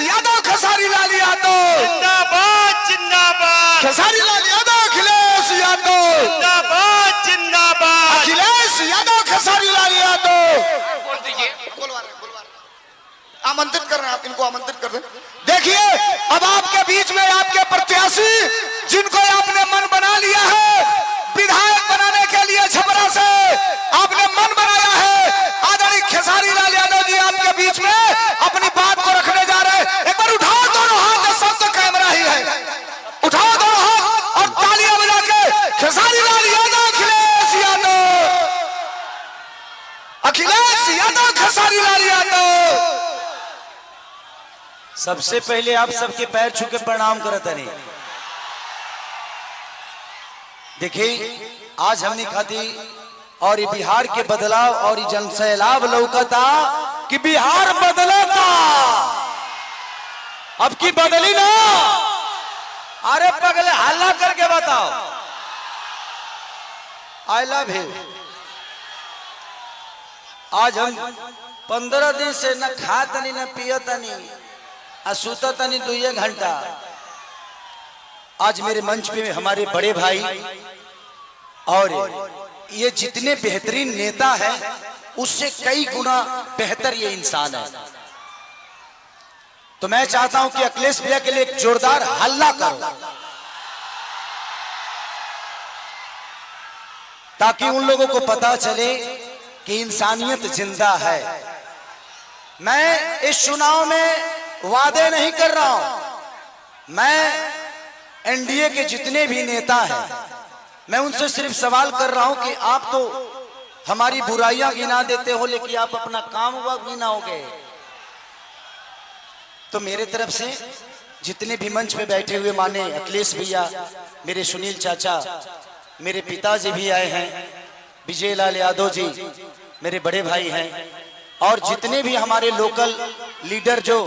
यादव खेसारी लाल यादव जिंदाबाद जिंदाबाद, खेसारी लाल यादव अखिलेश यादव जिंदाबाद जिंदाबाद, अखिलेश यादव खेसारी लाल यादव। बोल दीजिए। आमंत्रित कर रहे हैं आप, इनको आमंत्रित कर दें। देखिए अब आपके बीच में आपके प्रत्याशी जिनको आपने मन बना लिया है विधायक बनाने के लिए छपरा से आपने मन बनाया है, आदरणीय खेसारी लाल यादव जी आपके बीच में अपनी बात को रखने जा रहे हैं। एक बार उठाओ दोनों हाथ, सब तो कैमरा ही है, उठाओ दोनों हाथ और तालियां बजा के खेसारी लाल यादव अखिलेश यादव, अखिलेश यादव खेसारी लाल यादव। सबसे पहले आप सबके पैर छू के प्रणाम करते नहीं। देखिए आज हमने खाती और ये बिहार के बदलाव और ये जन सैलाब लौकता कि बिहार बदलता, अब की बदली ना। अरे पगले हल्ला करके बताओ आई लव यू। आज हम 15 दिन से न खाता नहीं न पियता नहीं सुता तनी 2 घंटा। आज मेरे मंच पे हमारे बड़े भाई और ये जितने बेहतरीन नेता हैं उससे कई गुना बेहतर ये इंसान है। तो मैं चाहता हूं कि अखिलेश भैया के लिए एक जोरदार हल्ला करो ताकि उन लोगों को पता चले कि इंसानियत जिंदा है। मैं इस चुनाव में वादे नहीं कर रहा हूं, मैं एनडीए के जितने भी नेता हैं मैं उनसे सिर्फ सवाल कर रहा हूं कि आप तो हमारी बुराइयां गिना देते हो लेकिन आप अपना काम वह गिनाओगे। तो मेरे तरफ से जितने भी मंच पे बैठे हुए माने अखिलेश भैया, मेरे सुनील चाचा, मेरे पिताजी भी आए हैं, विजय लाल यादव जी मेरे बड़े भाई हैं, और जितने भी हमारे लोकल लीडर जो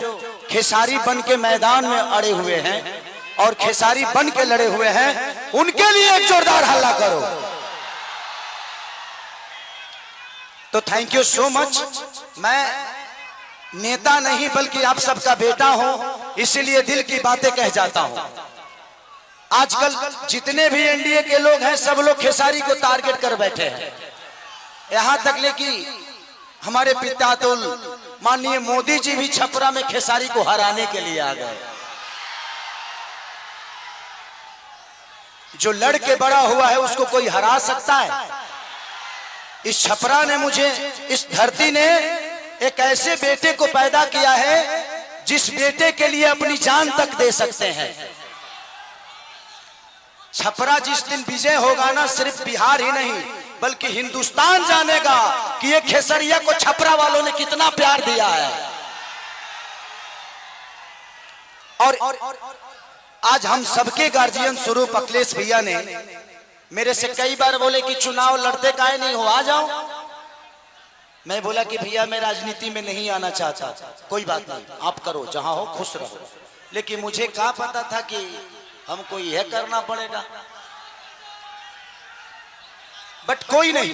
खेसारी बन के मैदान में अड़े हुए हैं और खेसारी बन के लड़े हुए हैं उनके लिए एक जोरदार हल्ला करो। तो थैंक यू सो मच। मैं नेता नहीं बल्कि आप सबका बेटा हूं, इसीलिए दिल की बातें कह जाता हूं। आजकल जितने भी एनडीए के लोग हैं सब लोग खेसारी को टारगेट कर बैठे हैं, यहां तक लेकिन हमारे पितातुल माननीय मोदी जी भी छपरा में खेसारी को हराने के लिए आ गए। जो लड़के बड़ा हुआ है उसको कोई हरा सकता है? इस छपरा ने मुझे, इस धरती ने एक ऐसे बेटे को पैदा किया है जिस बेटे के लिए अपनी जान तक दे सकते हैं। छपरा जिस दिन विजय होगा ना, सिर्फ बिहार ही नहीं बल्कि हिंदुस्तान जानेगा कि ये खेसरिया को छपरा वालों ने कितना प्यार दिया है। और आज हम सबके गार्जियन स्वरूप अखिलेश भैया ने मेरे से कई बार बोले कि चुनाव लड़ते काहे नहीं हो, आ जाओ। मैं बोला कि भैया मैं राजनीति में नहीं आना चाहता, कोई बात नहीं आप करो, जहां हो खुश रहो। लेकिन मुझे क्या पता था कि हमको यह करना पड़ेगा। बट कोई नहीं,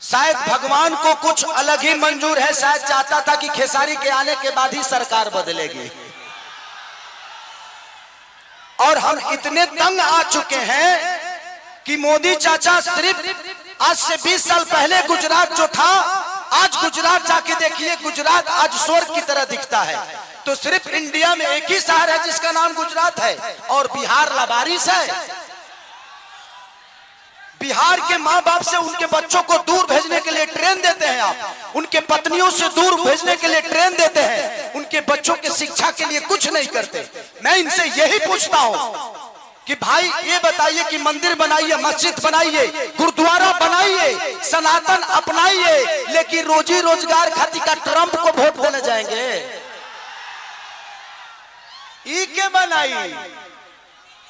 शायद भगवान को कुछ अलग ही मंजूर है, शायद चाहता था कि खेसारी के आने के बाद ही सरकार बदलेगी। और हम इतने तंग आ चुके हैं कि मोदी चाचा सिर्फ आज से 20 साल पहले गुजरात जो था, आज गुजरात जाके देखिए, गुजरात आज स्वर्ग की तरह दिखता है। तो सिर्फ इंडिया में एक ही शहर है जिसका नाम गुजरात है और बिहार लावारिस है। बिहार के माँ बाप से उनके बच्चों को दूर भेजने के लिए ट्रेन देते हैं आप, उनके पत्नियों से दूर भेजने के लिए ट्रेन देते हैं, उनके बच्चों के शिक्षा के लिए कुछ नहीं करते। मैं इनसे यही पूछता हूँ कि भाई ये बताइए कि मंदिर बनाइए, मस्जिद बनाइए, गुरुद्वारा बनाइए, सनातन अपनाइए, लेकिन रोजी रोजगार खातिर का ट्रंप को वोट देने जाएंगे? ई के बनाई,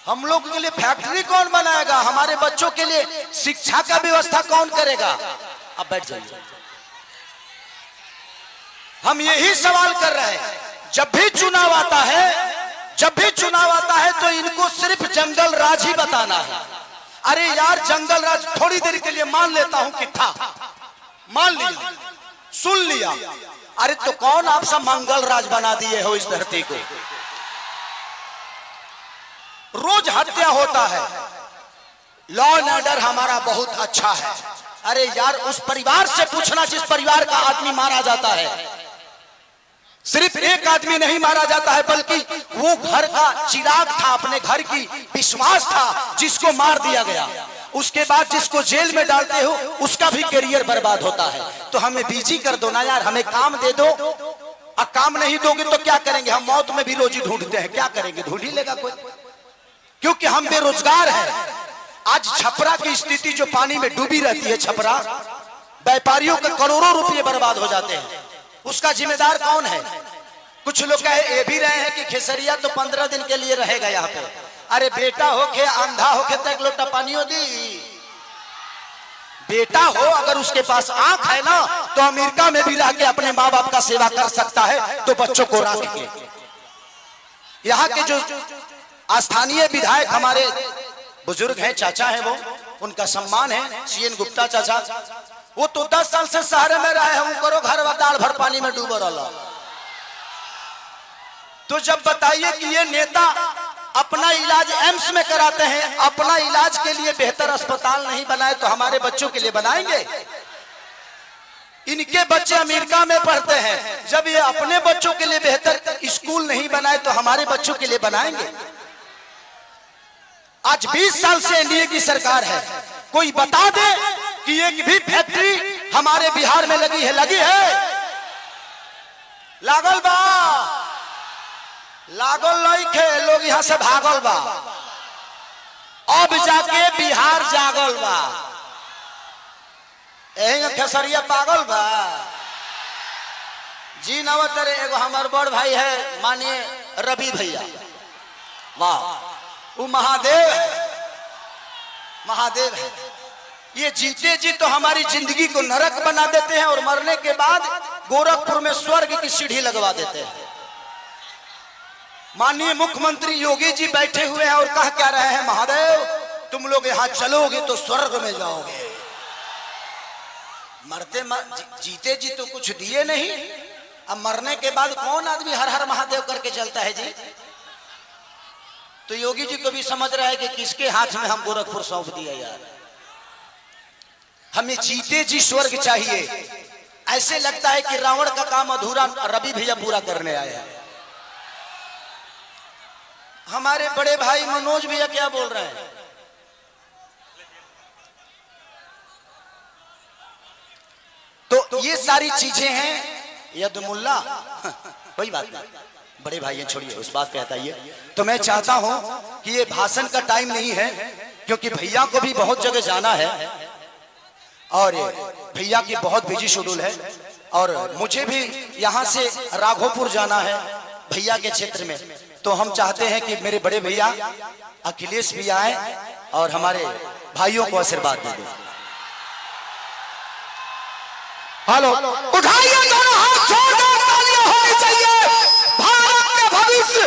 हम लोग के लिए फैक्ट्री कौन बनाएगा? हमारे बच्चों के लिए शिक्षा का व्यवस्था कौन करेगा? अब बैठ जाइए। हम यही सवाल कर रहे हैं। जब भी चुनाव आता है, जब भी चुनाव आता है तो इनको सिर्फ जंगल राज ही बताना है। अरे यार जंगल राज थोड़ी देर के लिए मान लेता हूं कि था, मान लिया, सुन लिया। अरे तो कौन आप सब मंगल राज बना दिए हो इस धरती को? रोज हत्या होता है, लॉ एंड ऑर्डर हमारा बहुत अच्छा है। अरे यार, उस परिवार से पूछना जिस परिवार का आदमी मारा जाता है। सिर्फ एक आदमी नहीं मारा जाता है, बल्कि वो घर का चिराग था, अपने घर की विश्वास था, जिसको मार दिया गया। उसके बाद जिसको जेल में डालते हो उसका भी करियर बर्बाद होता है। तो हमें बिजी कर दो ना यार, हमें काम दे दो। और काम नहीं दोगे तो क्या करेंगे? हम मौत में भी रोजी ढूंढते हैं, क्या करेंगे? ढूंढ ही लेगा कोई, क्योंकि हम बेरोजगार हैं। आज छपरा की स्थिति जो पानी में डूबी रहती है, छपरा व्यापारियों के करोड़ों रुपए बर्बाद हो जाते हैं। उसका जिम्मेदार कौन है? कुछ लोग कहे भी रहे हैं कि खेसरिया तो 15 दिन के लिए रहेगा यहाँ पे। अरे बेटा होके अंधा होके तो एक लोटा पानियों दी। बेटा हो अगर उसके पास आंख है ना, तो अमेरिका में भी रह के अपने माँ बाप का सेवा कर सकता है, तो बच्चों को रख के। यहाँ के जो स्थानीय विधायक हमारे बुजुर्ग हैं, चाचा हैं, वो उनका सम्मान है, सीएन गुप्ता चाचा। वो तो 10 साल से शहर में रहे हैं, करो घर दाल भर पानी में डूबा रहा। तो जब बताइए कि ये नेता अपना इलाज एम्स में कराते हैं, अपना इलाज के लिए बेहतर अस्पताल नहीं बनाए तो हमारे बच्चों के लिए बनाएंगे? इनके बच्चे अमेरिका में पढ़ते हैं, जब ये अपने बच्चों के लिए बेहतर स्कूल नहीं बनाए तो हमारे बच्चों के लिए बनाएंगे? आज 20 साल से एनडीए की सरकार है, कोई बता दे कि एक भी फैक्ट्री हमारे बिहार में लगी है? लगी है? लागल बा? लागल नहीं खे, लोग यहां से भागल बा। अब जाके बिहार जागल बा। यही खेसरिया पागल बा जी। नवतरे एगो हमार बड़ भाई है, मानिए रवि भैया, वाह, वो महादेव है, महादेव है। ये जीते जी तो हमारी जिंदगी को नरक बना देते हैं, और मरने के बाद गोरखपुर में स्वर्ग की सीढ़ी लगवा देते हैं। माननीय मुख्यमंत्री योगी जी बैठे हुए हैं और कह क्या रहे हैं, महादेव तुम लोग यहाँ चलोगे तो स्वर्ग में जाओगे। जीते जी तो कुछ दिए नहीं, अब मरने के बाद कौन आदमी हर हर महादेव करके चलता है जी? तो योगी जी को भी समझ रहा है कि किसके हाथ में हम गोरखपुर सौंप दिया यार। हमें जीते जी स्वर्ग चाहिए। ऐसे लगता है कि रावण का काम अधूरा रवि भैया पूरा करने आए हैं। हमारे बड़े भाई मनोज भैया क्या बोल रहे हैं? तो ये सारी चीजें हैं। यदमुल्ला कोई बात नहीं, बड़े भाई हैं, छोड़िए उस बात पे बताइए। तो मैं चाहता हूं कि ये भाषण का टाइम नहीं है, क्योंकि भैया को भी बहुत जगह जाना है और भैया की बहुत बिजी शेड्यूल है, और मुझे भी यहाँ से राघोपुर जाना है भैया के क्षेत्र में। तो हम चाहते हैं कि मेरे बड़े भैया अखिलेश भी आए और हमारे भाइयों को आशीर्वाद दे दें। हेलो, उठाइए दोनों हाथ, जोरदार तालियां होनी चाहिए। भारत के भविष्य